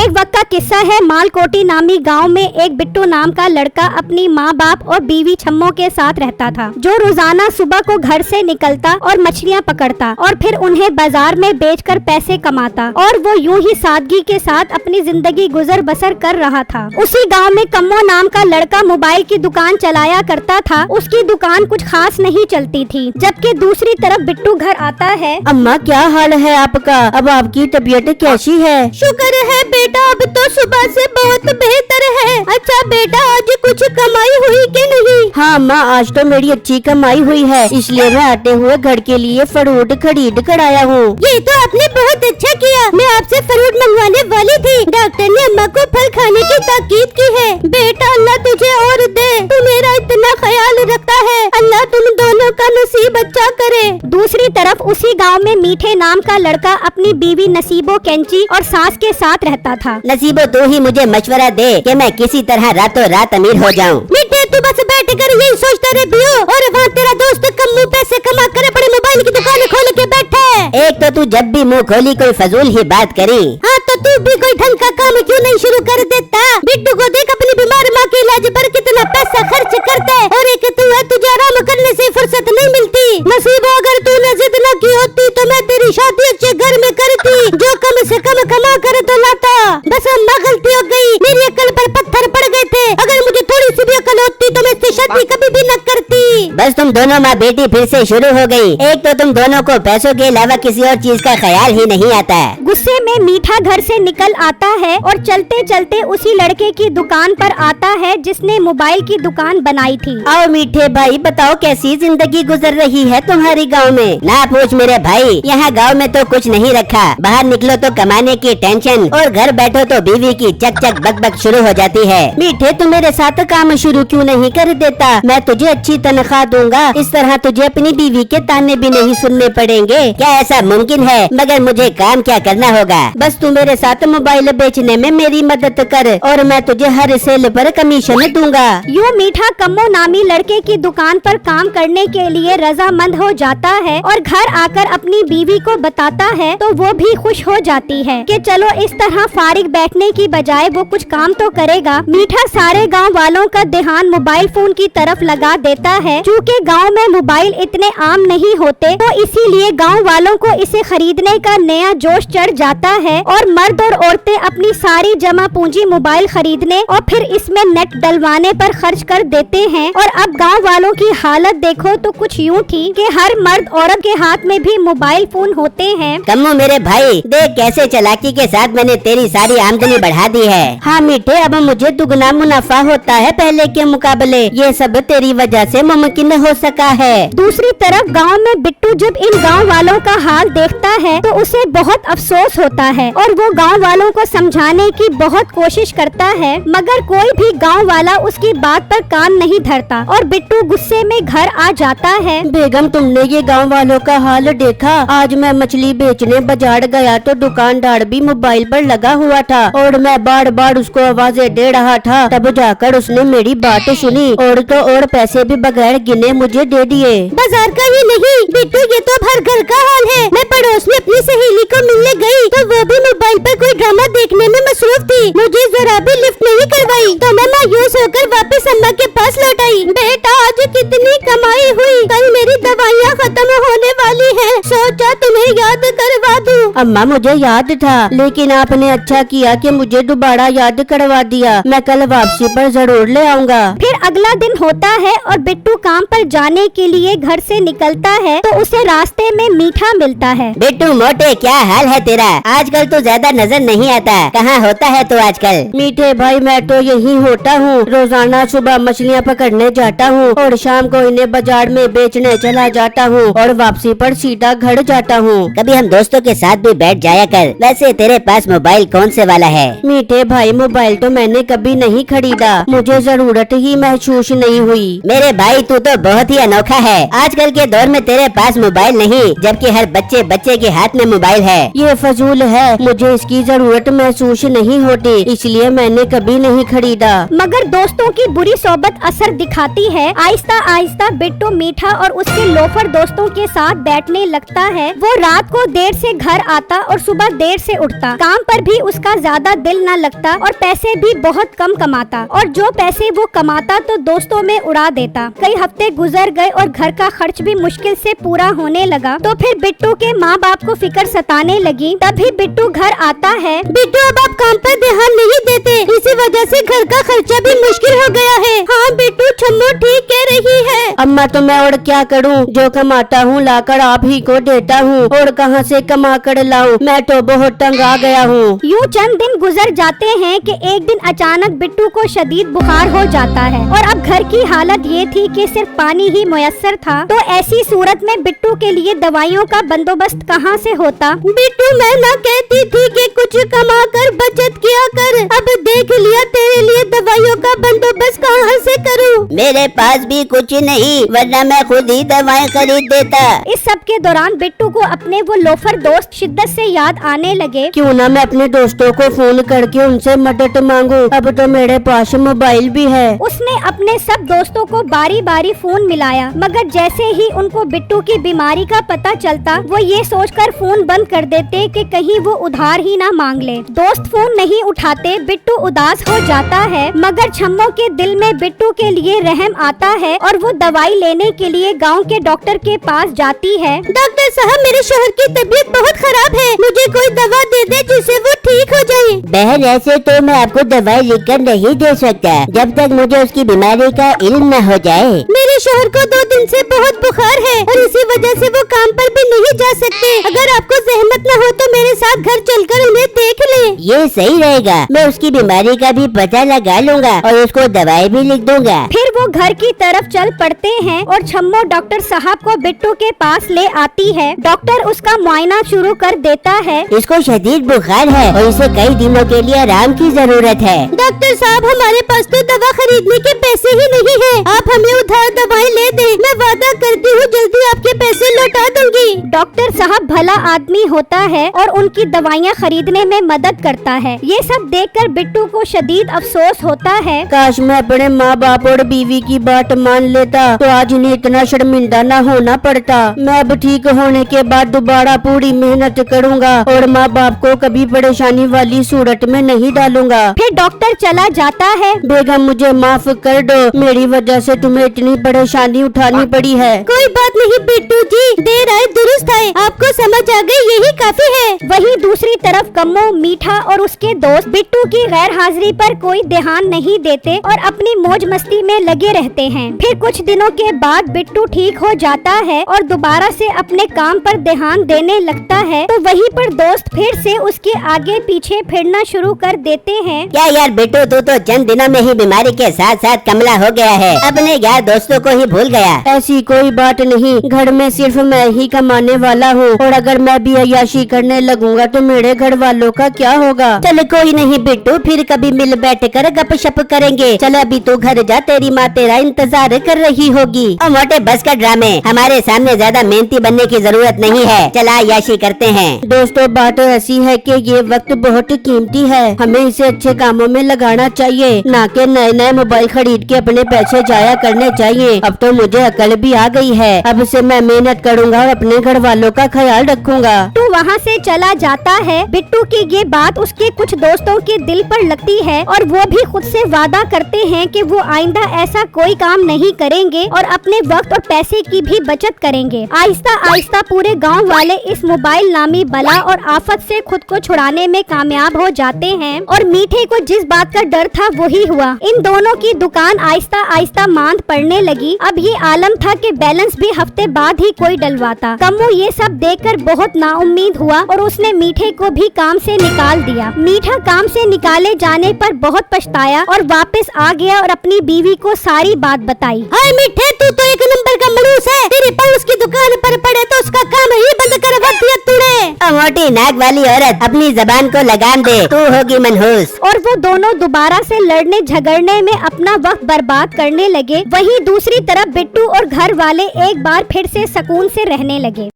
एक वक्त का किस्सा है। मालकोटी नामी गांव में एक बिट्टू नाम का लड़का अपनी माँ बाप और बीवी छम्मो के साथ रहता था, जो रोजाना सुबह को घर से निकलता और मछलियाँ पकड़ता और फिर उन्हें बाजार में बेचकर पैसे कमाता, और वो यूं ही सादगी के साथ अपनी जिंदगी गुजर बसर कर रहा था। उसी गांव में कम्मो नाम का लड़का मोबाइल की दुकान चलाया करता था। उसकी दुकान कुछ खास नहीं चलती थी। जबकि दूसरी तरफ बिट्टू घर आता है। अम्मा, क्या हाल है आपका? अब आपकी तबीयत कैसी है? शुक्र है बेटा, अब तो सुबह से बहुत बेहतर है। अच्छा बेटा, आज कुछ कमाई हुई कि नहीं? हाँ अम्मा, आज तो मेरी अच्छी कमाई हुई है, इसलिए मैं आते हुए घर के लिए फ्रूट खरीद कर आया हूँ। ये तो आपने बहुत अच्छा किया। मैं आपसे फ्रूट मंगवाने वाली थी। डॉक्टर ने अम्मा को फल खाने की ताकीद की है। बेटा, अल्लाह तुझे और दे, तू मेरा इतना ख्याल रखता है। अल्लाह तुम दोनों का नसीब अच्छा करे। दूसरी तरफ उसी गांव में मीठे नाम का लड़का अपनी बीवी नसीबो कैंची और सास के साथ रहता था। नसीबो, तू ही मुझे मशवरा दे कि मैं किसी तरह रातों रात अमीर हो जाऊँ। मीठे, तू बस बैठ कर यही सोचता रहे पियो, और वहाँ तेरा दोस्त कम्मू पैसे कमा कर अपने मोबाइल की दुकान खोल के बैठा है। एक तो तू जब भी मुँह खोली कोई फजूल ही बात करी। हाँ, तो तू भी कोई ढंग का काम क्यों नहीं शुरू कर देता? बिट्टू को देख, अपनी बीमार माँ के इलाज पर कितना पैसा खर्च करता है, और एक तू है, तुझे आराम करने से फुर्सत नहीं मिलती। नसीबो, अगर तूने जिद न की होती तो मैं तेरी शादी अच्छे घर में करती, जो कम से कम कमा कर तो लाता। बस अम्मा, गलती हो गई, मेरी अक्ल पर पत्थर पड़ गए थे। अगर मुझे थोड़ी सी भी अक्ल होती तो मैं इससे शादी कभी भी न करती। बस तुम दोनों माँ बेटी फिर से शुरू हो गई। एक तो तुम दोनों को पैसों के अलावा किसी और चीज का ख्याल ही नहीं आता। गुस्से में मीठा घर से निकल आता है और चलते चलते उसी लड़के की दुकान पर आता है जिसने मोबाइल की दुकान बनाई थी। आओ मीठे भाई, बताओ कैसी जिंदगी गुजर रही है तुम्हारी गांव में? ना पूछ मेरे भाई, यहाँ गांव में तो कुछ नहीं रखा। बाहर निकलो तो कमाने की टेंशन, और घर बैठो तो बीवी की चक चक बक बक शुरू हो जाती है। मीठे, तू मेरे साथ काम शुरू क्यों नहीं कर देता? मैं तुझे अच्छी तनख्वाह दूंगा, इस तरह तुझे अपनी बीवी के ताने भी नहीं सुनने पड़ेंगे। क्या ऐसा मुमकिन है? मगर मुझे काम क्या करना होगा? बस तू मेरे साथ मोबाइल बेचने में मेरी मदद कर, और मैं तुझे हर सेल पर कमीशन दूंगा। यूँ मीठा कम्मो नामी लड़के की दुकान पर काम करने के लिए रजामंद हो जाता है, और घर आकर अपनी बीवी को बताता है तो वो भी खुश हो जाती है कि चलो इस तरह फारिग बैठने की बजाय वो कुछ काम तो करेगा। मीठा सारे गांव वालों का ध्यान मोबाइल फोन की तरफ लगा देता है। चूँकि गांव में मोबाइल इतने आम नहीं होते, तो इसीलिए गांव वालों को इसे खरीदने का नया जोश चढ़ जाता है, और मर्द और औरतें अपनी सारी जमा पूंजी मोबाइल खरीदने और फिर इसमें नेट डलवाने पर खर्च कर देते हैं। और अब गांव वालों की हालत देखो तो कुछ यूँ थी कि हर मर्द औरत के हाथ में भी मोबाइल फोन होते हैं। कम्मो मेरे भाई, देख कैसे चालाकी के साथ मैंने तेरी सारी आमदनी बढ़ा दी है। हाँ मीठे, अब मुझे दुगना मुनाफा होता है पहले के मुकाबले। ये सब तेरी वजह से मुमकिन हो सका है। दूसरी तरफ गांव में बिट्टू जब इन गांव वालों का हाल देखता है तो उसे बहुत अफसोस होता है, और वो गांव वालों को समझाने की बहुत कोशिश करता है, मगर कोई भी गांव वाला उसकी बात पर कान नहीं धरता, और बिट्टू गुस्से में घर आ जाता है। बेगम, तुमने ये गांव वालों का हाल देखा? आज मैं मछली बेचने बाजार गया तो दुकानदार भी मोबाइल पर लगा हुआ था, और मैं बार बार उसको आवाजें दे रहा था। तब जाकर उसने मेरी बात सुनी, और तो और पैसे भी बगैर गिने मुझे दे दिए। बाजार का ही नहीं बिट्टू, ये तो हर घर का हाल है। मैं पड़ोस में अपनी सहेली को मिलने गई तो वो भी मोबाइल पर कोई ड्रामा देखने में मसरूफ थी। मुझे जरा भी लिफ्ट नहीं करवाई, तो मैं मायूस होकर वापस अम्मा के पास लौट आई। बेटा, आज कितनी कमाई हुई, कल मेरी दवाइयाँ खत्म होने वाली हैं, सोचा तुम्हें याद करवा दूं। अम्मा, मुझे याद था, लेकिन आपने अच्छा किया कि मुझे दोबारा याद करवा दिया। मैं कल वापसी पर जरूर ले आऊँगा। फिर अगला दिन होता है और बिट्टू काम पर जाने के लिए घर से निकलता है तो उसे रास्ते में मीठा मिलता है। बिट्टू मोटे, क्या हाल है तेरा? आजकल तो ज्यादा नजर नहीं आता, कहाँ होता है तू आजकल? मीठे भाई, मैं तो यही होता हूँ। रोजाना सुबह मछलियाँ पकड़ने जाता हूँ, और शाम को इन्हें बाजार में बेचने चला जाता हूँ, और वापसी पर सीधा घर जाता हूँ। कभी हम दोस्तों के साथ भी बैठ जाया कर। वैसे तेरे पास मोबाइल कौन से वाला है? मीठे भाई, मोबाइल तो मैंने कभी नहीं खरीदा, मुझे जरूरत ही महसूस नहीं हुई। मेरे भाई, तू तो बहुत ही अनोखा है। आजकल के दौर में तेरे पास मोबाइल नहीं, जबकि हर बच्चे के हाथ में मोबाइल है। ये फजूल है, मुझे इसकी जरूरत महसूस नहीं नहीं होती, इसलिए मैंने कभी नहीं खरीदा। मगर दोस्तों की बुरी सोबत असर दिखाती है। आहिस्ता आहिस्ता बिट्टू मीठा और उसके लोफर दोस्तों के साथ बैठने लगता है। वो रात को देर से घर आता और सुबह देर से उठता। काम पर भी उसका ज्यादा दिल न लगता और पैसे भी बहुत कम कमाता, और जो पैसे वो कमाता तो दोस्तों में उड़ा देता। कई हफ्ते गुजर गए और घर का खर्च भी मुश्किल से पूरा होने लगा। तो फिर बिट्टू के माँ बाप को फिक्र सताने लगी। तभी बिट्टू घर आता है। बिट्टू, अब आप काम पर ध्यान नहीं देते, इसी वजह से घर का खर्चा भी मुश्किल हो गया है। हाँ बिट्टू, छम्मो ठीक कह रही है। अम्मा तो मैं और क्या करूँ, जो कमाता हूँ लाकर आप ही को देता हूँ, और कहाँ से कमा कर लाऊं, मैं तो बहुत तंग आ गया हूँ। यूँ चंद दिन गुजर जाते हैं कि एक दिन अचानक बिट्टू को शदीद बुखार हो जाता है, और अब घर की हालत ये थी कि सिर्फ पानी ही मुयस्सर था। तो ऐसी सूरत में बिट्टू के लिए दवाइयों का बंदोबस्त कहाँ से होता। बिट्टू, मैं ना कहती थी कि कुछ कमा कर बचत किया कर, अब देख लिया तेरे लिए दवाइयों का बंदोबस्त कहाँ से करूँ। मेरे पास भी कुछ नहीं, वरना मैं खुद ही दवाएं खरीद देता। इस सब के दौरान बिट्टू को अपने वो लोफर दोस्त शिद्दत से याद आने लगे। क्यों ना मैं अपने दोस्तों को फोन करके उनसे मदद मांगू, अब तो मेरे पास मोबाइल भी है। उसने अपने सब दोस्तों को बारी बारी फोन मिलाया, मगर जैसे ही उनको बिट्टू की बीमारी का पता चलता, वो ये सोचकर फोन बंद कर देते कि कहीं वो उधार ही ना मांग ले। दोस्त फोन नहीं उठाते, बिट्टू उदास हो जाता है। मगर छम्मो के दिल में बिट्टू के लिए रहम आता है और वो दवाई लेने के लिए गांव के डॉक्टर के पास जाती है। डॉक्टर साहब, मेरे शोहर की तबीयत बहुत खराब है, मुझे कोई दवा दे दे जिससे वो ठीक हो जाए। बहन, ऐसे तो मैं आपको दवाई लिखकर नहीं दे सकता, जब तक मुझे उसकी बीमारी का इल्म न हो जाए। मेरे शोहर को 2 दिन से बहुत बुखार है और इसी वजह से वो काम पर भी नहीं जा सकते। अगर आपको जहमत न हो तो मेरे साथ घर चलकर उन्हें देख ले। ये सही रहेगा, मैं उसकी बीमारी का भी पता लगा लूंगा और उसको दवाई भी लिख दूंगा। फिर वो घर की तरफ चल पड़ते हैं और छम्मो डॉक्टर साहब को बिट्टू के पास ले आती है। डॉक्टर उसका मुआयना शुरू कर देता है। इसको शदीद बुखार है और इसे कई दिनों के लिए आराम की जरूरत है। डॉक्टर साहब, हमारे पास तो दवा खरीदने के पैसे ही नहीं है, आप हमें उधार दवाई ले दे, मैं वादा करती हूँ जल्दी आपके पैसे लौटा दूंगी। डॉक्टर साहब भला आदमी होता है और उनकी दवाइयाँ खरीदने में मदद करता है। ये सब देखकर बिट्टू को शदीद अफसोस होता है। काश मैं अपने माँ बाप और बीवी की बात मान लेता तो आज इन्हें इतना शर्मिंदा न होना पड़ता। मैं अब ठीक होने के बाद दोबारा पूरी मेहनत करूँगा और माँ बाप को कभी परेशानी वाली सूरत में नहीं डालूंगा। फिर डॉक्टर चला जाता है। बेगम, मुझे माफ कर दो, मेरी वजह से तुम्हें इतनी परेशानी उठानी पड़ी है। कोई बात नहीं बिट्टू जी, देर आए दुरुस्त आए, आपको समझ आ गई यही काफी है। वहीं दूसरी तरफ कम्मो, मीठा और उसके दोस्त बिट्टू की गैर हाजिरी पर कोई ध्यान नहीं देते और अपनी मौज मस्ती में लगे रहते हैं। फिर कुछ दिनों के बाद बिट्टू ठीक हो जाता है और दोबारा से अपने काम पर ध्यान देने लगता है। तो वहीं पर दोस्त फिर से उसके आगे पीछे फिरना शुरू कर देते हैं। क्या यार बिट्टू, तू तो चंद दिनों में ही बीमारी के साथ साथ कमला हो गया है, अपने यार दोस्तों को ही भूल गया। ऐसी कोई बात नहीं, घर में सिर्फ मैं ही कमाने वाला हूँ और अगर मैं भी अय्याशी करने लगूंगा तो मेरे घर वालों का क्या होगा। चल कोई नहीं बिट्टू, फिर कभी मिल बैठ कर गपशप करेंगे। चल अभी तू घर जा, तेरी माँ तेरा इंतजार कर रही होगी। और मोटे बस का ड्रामे, हमारे सामने ज्यादा मेहनती बनने की जरूरत नहीं है, चला अय्याशी करते हैं। दोस्तों, बात ऐसी है कि ये वक्त बहुत कीमती है, हमें इसे अच्छे कामों में लगाना चाहिए, ना कि नए नए मोबाइल खरीद के अपने पैसे जाया करने चाहिए। अब तो मुझे अकल भी आ गई है, अब से मैं मेहनत करूँगा और अपने घर वालों का ख्याल रखूंगा। तो वहाँ से चला जाता है। बिट्टू की ये बात उसके कुछ दोस्तों के दिल पर लगती है और वो भी खुद से वादा करते हैं कि वो आइंदा ऐसा कोई काम नहीं करेंगे और अपने वक्त और पैसे की भी बचत करेंगे। आहिस्ता आहिस्ता पूरे गांव वाले इस मोबाइल नामी बला और आफत से खुद को छुड़ाने में कामयाब हो जाते हैं और मीठे को जिस बात का डर था वही हुआ। इन दोनों की दुकान आहिस्ता आहिस्ता मांद पड़ने लगी। अब ये आलम था कि बैलेंस भी हफ्ते बाद ही कोई डलवाता। कम्मू ये सब देखकर बहुत नाउम्मीद हुआ और उसने मीठे को भी काम से निकाल दिया। मीठा काम से निकाले जाने पर बहुत पछताया और वापस आ गया और अपनी बीवी को सारी बात बताई। हाय मीठे, तू तो एक नंबर का मनुष्य है, तेरे पाँव उसकी दुकान पर पड़े तो उसका काम ही बंद करवा दिया तूने। मोटी नाक वाली औरत, अपनी जबान को लगाम दे, तू होगी मनहूस। और वो दोनों दोबारा से लड़ने झगड़ने में अपना वक्त बर्बाद करने लगे। वहीं दूसरी तरफ बिट्टू और घर वाले एक बार फिर से सुकून से रहने लगे।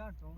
गंदा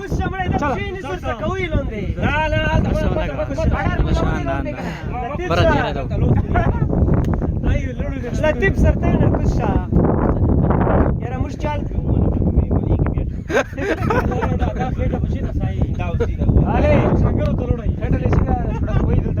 कुछ समझ इधर मशीन इस से कोई लोंदे ला ला लतीफ सरते ना कुछ यार मुझ चाल अरे संगरो तो लोड़ा हेड लेसिंगा थोड़ा कोई देता